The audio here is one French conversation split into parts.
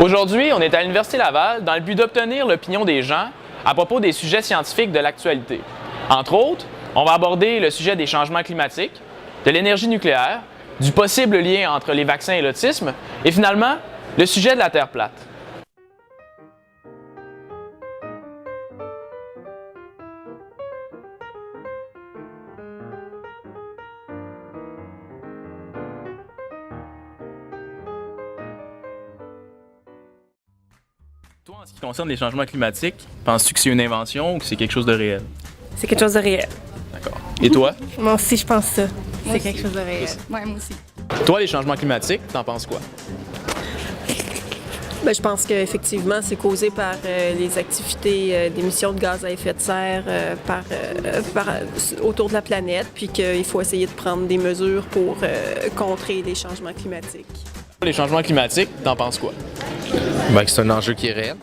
Aujourd'hui, on est à l'Université Laval dans le but d'obtenir l'opinion des gens à propos des sujets scientifiques de l'actualité. Entre autres, on va aborder le sujet des changements climatiques, de l'énergie nucléaire, du possible lien entre les vaccins et l'autisme, et finalement, le sujet de la Terre plate. Toi, en ce qui concerne les changements climatiques, penses-tu que c'est une invention ou que c'est quelque chose de réel? C'est quelque chose de réel. D'accord. Et toi? Moi aussi, je pense ça. C'est quelque chose de réel. Ouais, moi aussi. Toi, les changements climatiques, t'en penses quoi? Ben, je pense qu'effectivement, c'est causé par les activités d'émissions de gaz à effet de serre autour de la planète, puis qu'il faut essayer de prendre des mesures pour contrer les changements climatiques. Les changements climatiques, t'en penses quoi? Ben, que c'est un enjeu qui est réel.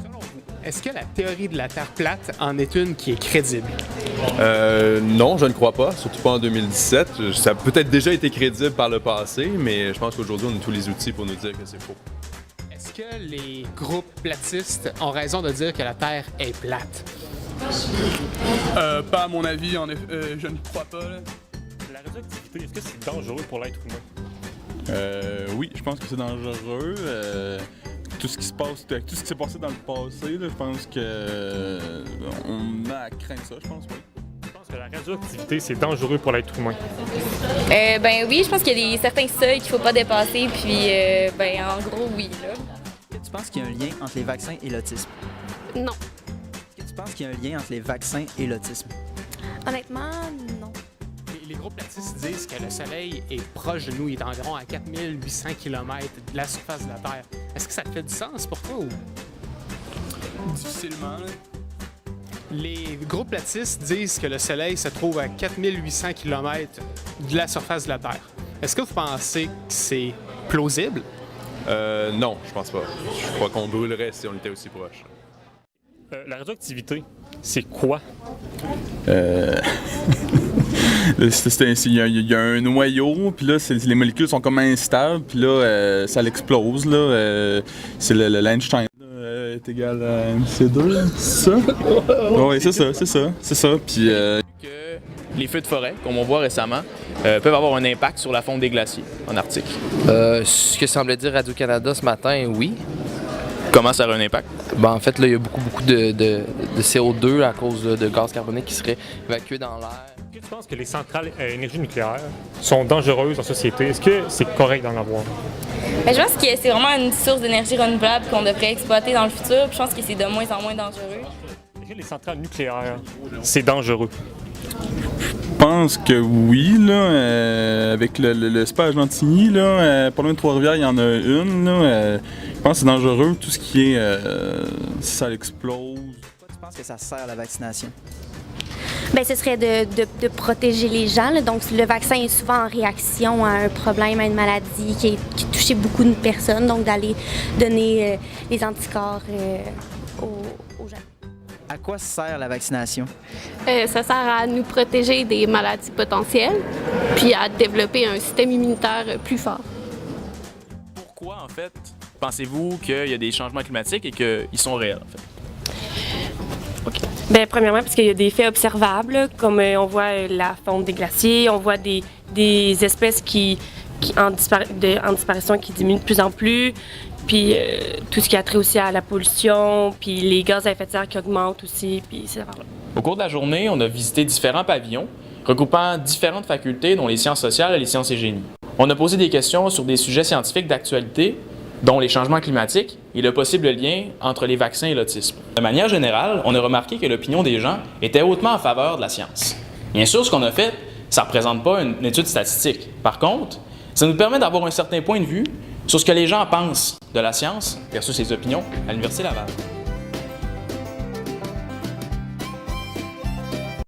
Selon vous, est-ce que la théorie de la Terre plate en est une qui est crédible? Non, je ne crois pas, surtout pas en 2017. Ça a peut-être déjà été crédible par le passé, mais je pense qu'aujourd'hui, on a tous les outils pour nous dire que c'est faux. Est-ce que les groupes platistes ont raison de dire que la Terre est plate? Pas à mon avis, je ne crois pas. Là. La radioactivité, est-ce que c'est dangereux pour l'être humain? Oui, je pense que c'est dangereux. Tout ce qui se passe, tout ce qui s'est passé dans le passé, là, je pense que on a à craindre ça, je pense, oui. Je pense que la radioactivité, c'est dangereux pour l'être humain. Ben oui, je pense qu'il y a certains seuils qu'il ne faut pas dépasser, puis ben en gros, oui. Là. Est-ce que tu penses qu'il y a un lien entre les vaccins et l'autisme? Non. Est-ce que tu penses qu'il y a un lien entre les vaccins et l'autisme? Honnêtement, non. Les groupes platistes disent que le Soleil est proche de nous, il est environ à 4800 km de la surface de la Terre. Est-ce que ça te fait du sens pour toi ou? Difficilement. Là. Les groupes platistes disent que le Soleil se trouve à 4800 km de la surface de la Terre. Est-ce que vous pensez que c'est plausible? Non, je pense pas. Je crois qu'on brûlerait si on était aussi proche. La radioactivité, c'est quoi? Il y a un noyau, puis là, les molécules sont comme instables, puis là, ça l'explose. C'est l'Einstein est égal à MC2, c'est ça? Oui, c'est ça. Puis Que les feux de forêt, comme on voit récemment, peuvent avoir un impact sur la fonte des glaciers en Arctique. Ce que semblait dire Radio-Canada ce matin, oui. Comment ça aurait un impact? Ben, en fait, là, il y a beaucoup de CO2 à cause de gaz carbonique qui serait évacué dans l'air. Est-ce que tu penses que les centrales à énergie nucléaire sont dangereuses en société? Est-ce que c'est correct d'en avoir? Ben, je pense que c'est vraiment une source d'énergie renouvelable qu'on devrait exploiter dans le futur, puis je pense que c'est de moins en moins dangereux. Est-ce que les centrales nucléaires, c'est dangereux? je pense que oui, là, avec le spa à Gentilly, là, pas loin de Trois-Rivières, il y en a une. Là, je pense que c'est dangereux, tout ce qui est si ça explose. Pourquoi tu penses que ça sert la vaccination? Bien, ce serait de protéger les gens. Là. Donc, le vaccin est souvent en réaction à un problème, à une maladie qui touchait beaucoup de personnes. Donc, d'aller donner les anticorps aux gens. À quoi sert la vaccination? Ça sert à nous protéger des maladies potentielles, puis à développer un système immunitaire plus fort. Pourquoi, en fait, pensez-vous qu'il y a des changements climatiques et qu'ils sont réels, en fait? Okay. Bien, premièrement, parce qu'il y a des faits observables, comme on voit la fonte des glaciers, on voit des espèces en disparition qui diminuent de plus en plus, puis tout ce qui a trait aussi à la pollution, puis les gaz à effet de serre qui augmentent aussi, puis c'est par là. Au cours de la journée, on a visité différents pavillons regroupant différentes facultés, dont les sciences sociales et les sciences et génie. On a posé des questions sur des sujets scientifiques d'actualité, dont les changements climatiques et le possible lien entre les vaccins et l'autisme. De manière générale, on a remarqué que l'opinion des gens était hautement en faveur de la science. Bien sûr, ce qu'on a fait, ça ne représente pas une étude statistique. Par contre, ça nous permet d'avoir un certain point de vue sur ce que les gens pensent de la science versus les opinions à l'Université Laval.